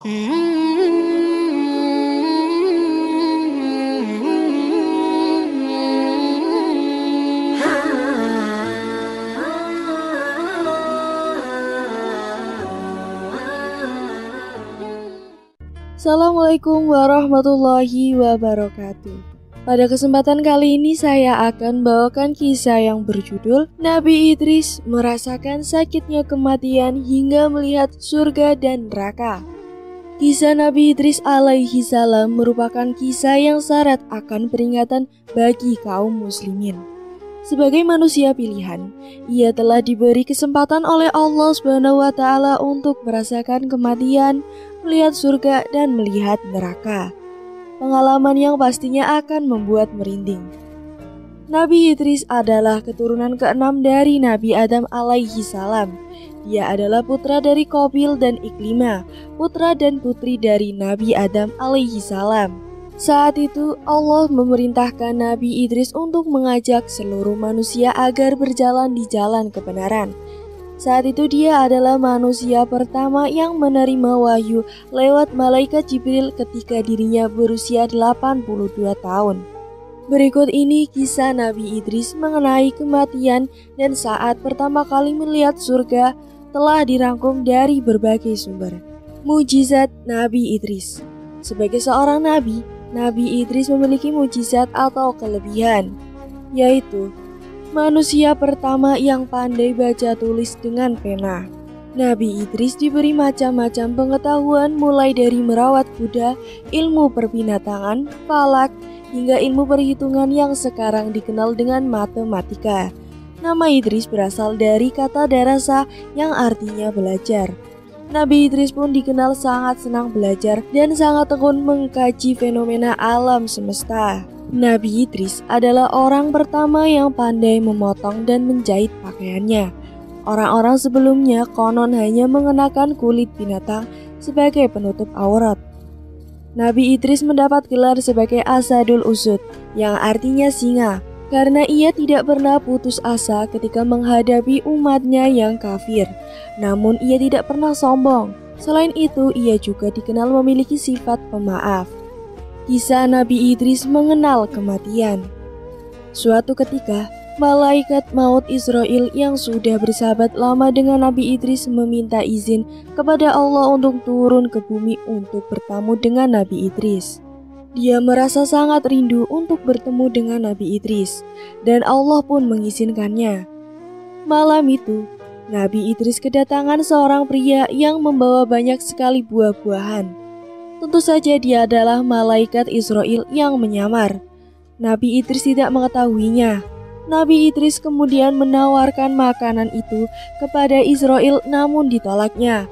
Assalamualaikum warahmatullahi wabarakatuh. Pada kesempatan kali ini saya akan bawakan kisah yang berjudul Nabi Idris merasakan sakitnya kematian hingga melihat surga dan neraka. Kisah Nabi Idris alaihi salam merupakan kisah yang syarat akan peringatan bagi kaum muslimin. Sebagai manusia pilihan, ia telah diberi kesempatan oleh Allah SWT untuk merasakan kematian, melihat surga dan melihat neraka. Pengalaman yang pastinya akan membuat merinding. Nabi Idris adalah keturunan ke-6 dari Nabi Adam alaihi salam. Dia adalah putra dari Qabil dan Iklimah, putra dan putri dari Nabi Adam alaihi salam. Saat itu Allah memerintahkan Nabi Idris untuk mengajak seluruh manusia agar berjalan di jalan kebenaran. Saat itu dia adalah manusia pertama yang menerima wahyu lewat malaikat Jibril ketika dirinya berusia 82 tahun. Berikut ini kisah Nabi Idris mengenai kematian dan saat pertama kali melihat surga telah dirangkum dari berbagai sumber. Mujizat Nabi Idris. Sebagai seorang nabi, Nabi Idris memiliki mujizat atau kelebihan, yaitu manusia pertama yang pandai baca tulis dengan pena. Nabi Idris diberi macam-macam pengetahuan mulai dari merawat kuda, ilmu perbinatangan, falak, hingga ilmu perhitungan yang sekarang dikenal dengan matematika. Nama Idris berasal dari kata darasa yang artinya belajar. Nabi Idris pun dikenal sangat senang belajar dan sangat tekun mengkaji fenomena alam semesta. Nabi Idris adalah orang pertama yang pandai memotong dan menjahit pakaiannya. Orang-orang sebelumnya konon hanya mengenakan kulit binatang sebagai penutup aurat. Nabi Idris mendapat gelar sebagai Asadul Usud, yang artinya singa, karena ia tidak pernah putus asa ketika menghadapi umatnya yang kafir. Namun ia tidak pernah sombong. Selain itu, ia juga dikenal memiliki sifat pemaaf. Kisah Nabi Idris mengenal kematian. Suatu ketika, malaikat maut Israel yang sudah bersahabat lama dengan Nabi Idris meminta izin kepada Allah untuk turun ke bumi untuk bertamu dengan Nabi Idris. Dia merasa sangat rindu untuk bertemu dengan Nabi Idris, dan Allah pun mengizinkannya. Malam itu, Nabi Idris kedatangan seorang pria yang membawa banyak sekali buah-buahan. Tentu saja dia adalah malaikat Israel yang menyamar. Nabi Idris tidak mengetahuinya. Nabi Idris kemudian menawarkan makanan itu kepada Israel, namun ditolaknya.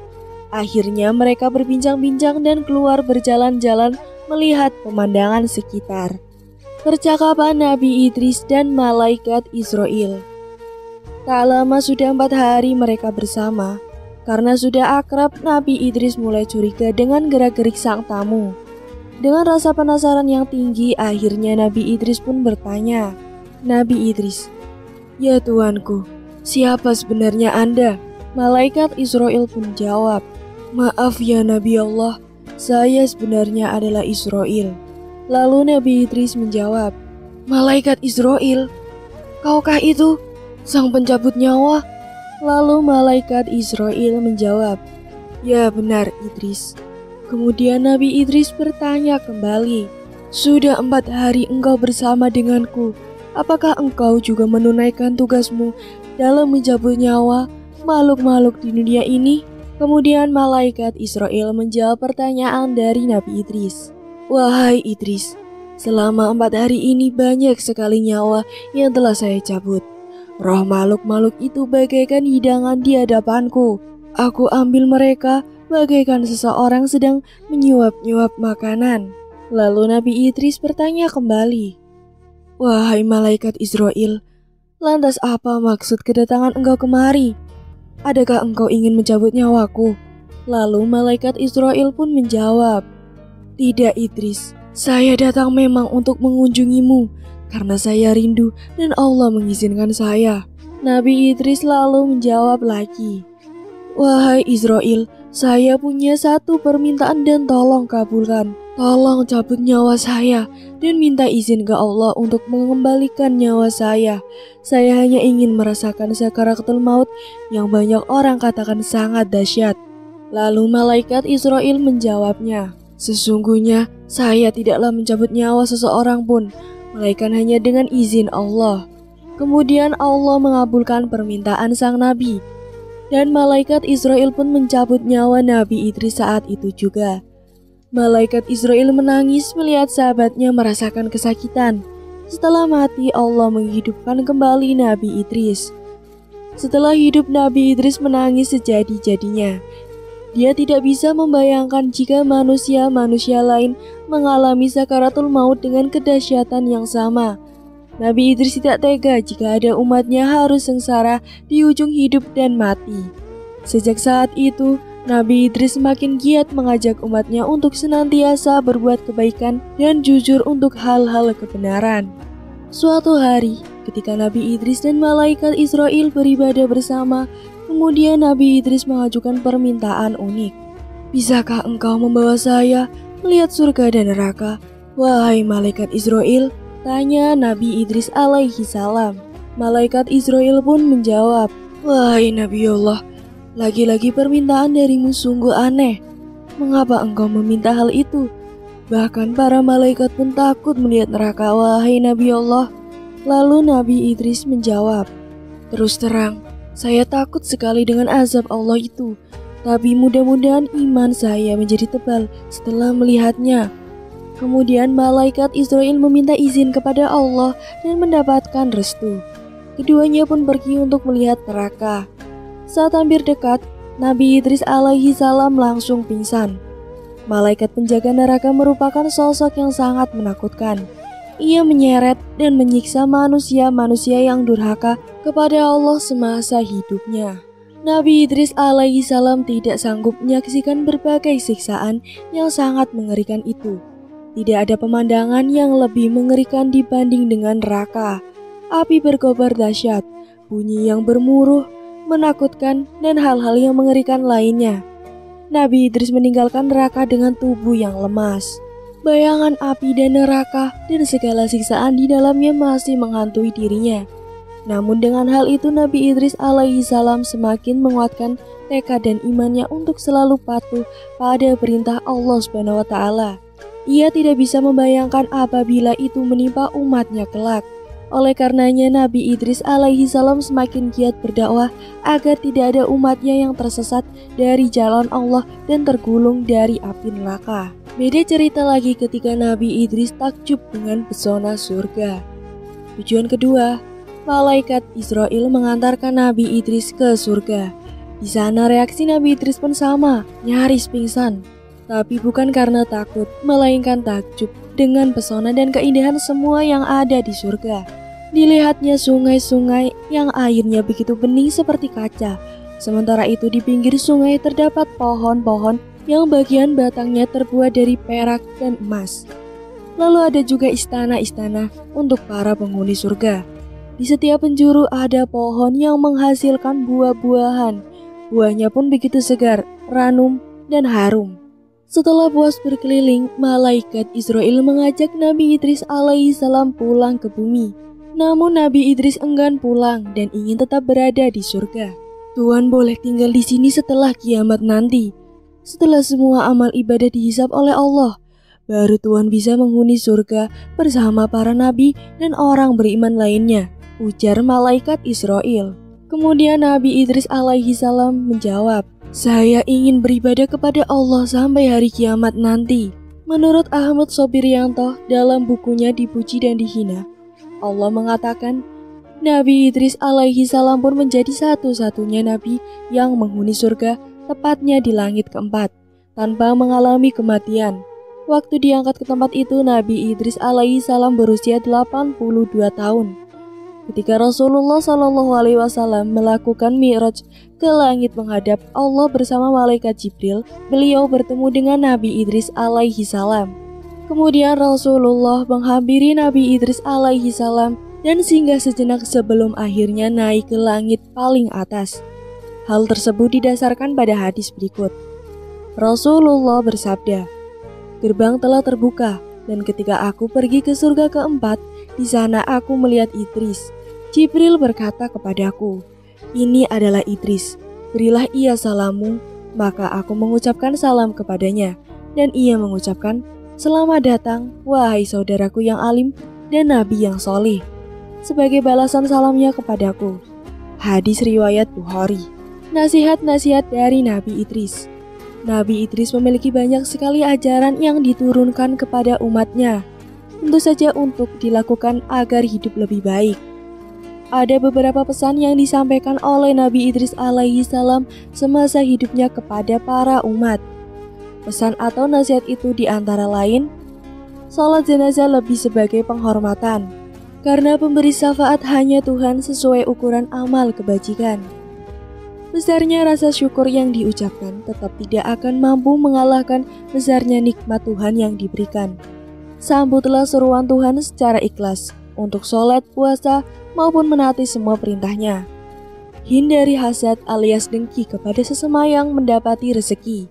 Akhirnya mereka berbincang-bincang dan keluar berjalan-jalan melihat pemandangan sekitar. Percakapan Nabi Idris dan malaikat Israel. Tak lama sudah 4 hari mereka bersama. Karena sudah akrab, Nabi Idris mulai curiga dengan gerak-gerik sang tamu. Dengan rasa penasaran yang tinggi, akhirnya Nabi Idris pun bertanya, "Nabi Idris, ya Tuanku, siapa sebenarnya Anda?" Malaikat Israel pun jawab, "Maaf ya Nabi Allah, saya sebenarnya adalah Israel." Lalu Nabi Idris menjawab, "Malaikat Israel? Kaukah itu sang pencabut nyawa?" Lalu malaikat Israel menjawab, "Ya benar Idris." Kemudian Nabi Idris bertanya kembali, "Sudah 4 hari engkau bersama denganku. Apakah engkau juga menunaikan tugasmu dalam mencabut nyawa makhluk-makhluk di dunia ini?" Kemudian malaikat Israel menjawab pertanyaan dari Nabi Idris. "Wahai Idris, selama 4 hari ini banyak sekali nyawa yang telah saya cabut. Roh makhluk-makhluk itu bagaikan hidangan di hadapanku. Aku ambil mereka bagaikan seseorang sedang menyuap-nyuap makanan." Lalu Nabi Idris bertanya kembali, "Wahai malaikat Israel, lantas apa maksud kedatangan engkau kemari? Adakah engkau ingin mencabut nyawaku?" Lalu malaikat Israel pun menjawab, "Tidak Idris, saya datang memang untuk mengunjungimu karena saya rindu dan Allah mengizinkan saya." Nabi Idris lalu menjawab lagi, "Wahai Israel, Saya punya satu permintaan dan tolong kabulkan. Tolong cabut nyawa saya dan minta izin ke Allah untuk mengembalikan nyawa saya. Saya hanya ingin merasakan sakaratul maut yang banyak orang katakan sangat dahsyat." Lalu malaikat Israil menjawabnya, "Sesungguhnya saya tidaklah mencabut nyawa seseorang pun, melainkan hanya dengan izin Allah." Kemudian Allah mengabulkan permintaan sang nabi, dan malaikat Israil pun mencabut nyawa Nabi Idris saat itu juga. Malaikat Israil menangis melihat sahabatnya merasakan kesakitan. Setelah mati, Allah menghidupkan kembali Nabi Idris. Setelah hidup, Nabi Idris menangis sejadi-jadinya. Dia tidak bisa membayangkan jika manusia-manusia lain mengalami sakaratul maut dengan kedahsyatan yang sama. Nabi Idris tidak tega jika ada umatnya harus sengsara di ujung hidup dan mati. Sejak saat itu, Nabi Idris semakin giat mengajak umatnya untuk senantiasa berbuat kebaikan dan jujur untuk hal-hal kebenaran. Suatu hari, ketika Nabi Idris dan malaikat Israil beribadah bersama, kemudian Nabi Idris mengajukan permintaan unik. "Bisakah engkau membawa saya melihat surga dan neraka, wahai malaikat Israil?" tanya Nabi Idris alaihi salam. Malaikat Israil pun menjawab, "Wahai Nabi Allah, lagi-lagi permintaan darimu sungguh aneh. Mengapa engkau meminta hal itu? Bahkan para malaikat pun takut melihat neraka, wahai Nabi Allah." Lalu Nabi Idris menjawab, "Terus terang, saya takut sekali dengan azab Allah itu. Tapi mudah-mudahan iman saya menjadi tebal setelah melihatnya." Kemudian malaikat Israil meminta izin kepada Allah dan mendapatkan restu. Keduanya pun pergi untuk melihat neraka. Saat hampir dekat, Nabi Idris alaihi salam langsung pingsan. Malaikat penjaga neraka merupakan sosok yang sangat menakutkan. Ia menyeret dan menyiksa manusia-manusia yang durhaka kepada Allah semasa hidupnya. Nabi Idris alaihi salam tidak sanggup menyaksikan berbagai siksaan yang sangat mengerikan itu. Tidak ada pemandangan yang lebih mengerikan dibanding dengan neraka. Api berkobar dahsyat, bunyi yang bermuruh, menakutkan, dan hal-hal yang mengerikan lainnya. Nabi Idris meninggalkan neraka dengan tubuh yang lemas. Bayangan api dan neraka dan segala siksaan di dalamnya masih menghantui dirinya. Namun dengan hal itu Nabi Idris alaihi salam semakin menguatkan tekad dan imannya untuk selalu patuh pada perintah Allah Subhanahu wa Ta'ala. Ia tidak bisa membayangkan apabila itu menimpa umatnya kelak. Oleh karenanya Nabi Idris alaihi salam semakin giat berdakwah agar tidak ada umatnya yang tersesat dari jalan Allah dan tergulung dari api neraka. Beda cerita lagi ketika Nabi Idris takjub dengan pesona surga. Tujuan kedua, malaikat Israil mengantarkan Nabi Idris ke surga. Di sana reaksi Nabi Idris pun sama, nyaris pingsan. Tapi bukan karena takut, melainkan takjub dengan pesona dan keindahan semua yang ada di surga. Dilihatnya sungai-sungai yang airnya begitu bening seperti kaca. Sementara itu di pinggir sungai terdapat pohon-pohon yang bagian batangnya terbuat dari perak dan emas. Lalu ada juga istana-istana untuk para penghuni surga. Di setiap penjuru ada pohon yang menghasilkan buah-buahan. Buahnya pun begitu segar, ranum, dan harum. Setelah puas berkeliling, malaikat Israil mengajak Nabi Idris alaihi salam pulang ke bumi. Namun Nabi Idris enggan pulang dan ingin tetap berada di surga. "Tuhan boleh tinggal di sini setelah kiamat nanti. Setelah semua amal ibadah dihisab oleh Allah, baru Tuhan bisa menghuni surga bersama para nabi dan orang beriman lainnya," ujar malaikat Israil. Kemudian Nabi Idris alaihi salam menjawab, "Saya ingin beribadah kepada Allah sampai hari kiamat nanti." Menurut Ahmad Sobirianto dalam bukunya Dipuji dan Dihina, Allah mengatakan, Nabi Idris alaihi salam pun menjadi satu-satunya nabi yang menghuni surga, tepatnya di langit keempat, tanpa mengalami kematian. Waktu diangkat ke tempat itu, Nabi Idris alaihi salam berusia 82 tahun. Ketika Rasulullah SAW melakukan Mi'raj ke langit menghadap Allah bersama malaikat Jibril, beliau bertemu dengan Nabi Idris alaihi salam. Kemudian Rasulullah menghampiri Nabi Idris alaihi salam dan singgah sejenak sebelum akhirnya naik ke langit paling atas. Hal tersebut didasarkan pada hadis berikut. Rasulullah bersabda, "Gerbang telah terbuka, dan ketika aku pergi ke surga keempat, di sana aku melihat Idris. Jibril berkata kepadaku, 'Ini adalah Idris, berilah ia salammu.' Maka aku mengucapkan salam kepadanya, dan ia mengucapkan, 'Selamat datang, wahai saudaraku yang alim dan nabi yang soleh,' sebagai balasan salamnya kepadaku." Hadis riwayat Bukhari. Nasihat-nasihat dari Nabi Idris. Nabi Idris memiliki banyak sekali ajaran yang diturunkan kepada umatnya, tentu saja untuk dilakukan agar hidup lebih baik. Ada beberapa pesan yang disampaikan oleh Nabi Idris alaihi salam semasa hidupnya kepada para umat. Pesan atau nasihat itu diantara lain, salat jenazah lebih sebagai penghormatan, karena pemberi syafaat hanya Tuhan sesuai ukuran amal kebajikan. Besarnya rasa syukur yang diucapkan tetap tidak akan mampu mengalahkan besarnya nikmat Tuhan yang diberikan. Sambutlah seruan Tuhan secara ikhlas untuk sholat, puasa, maupun menaati semua perintahnya. Hindari hasad alias dengki kepada sesama yang mendapati rezeki,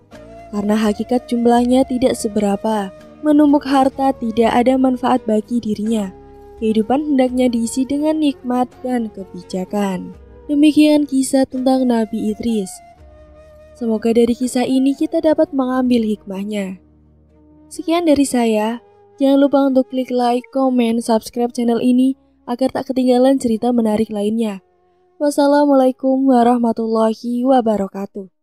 karena hakikat jumlahnya tidak seberapa. Menumbuk harta tidak ada manfaat bagi dirinya. Kehidupan hendaknya diisi dengan nikmat dan kebijakan. Demikian kisah tentang Nabi Idris. Semoga dari kisah ini kita dapat mengambil hikmahnya. Sekian dari saya. Jangan lupa untuk klik like, komen, subscribe channel ini agar tak ketinggalan cerita menarik lainnya. Wassalamualaikum warahmatullahi wabarakatuh.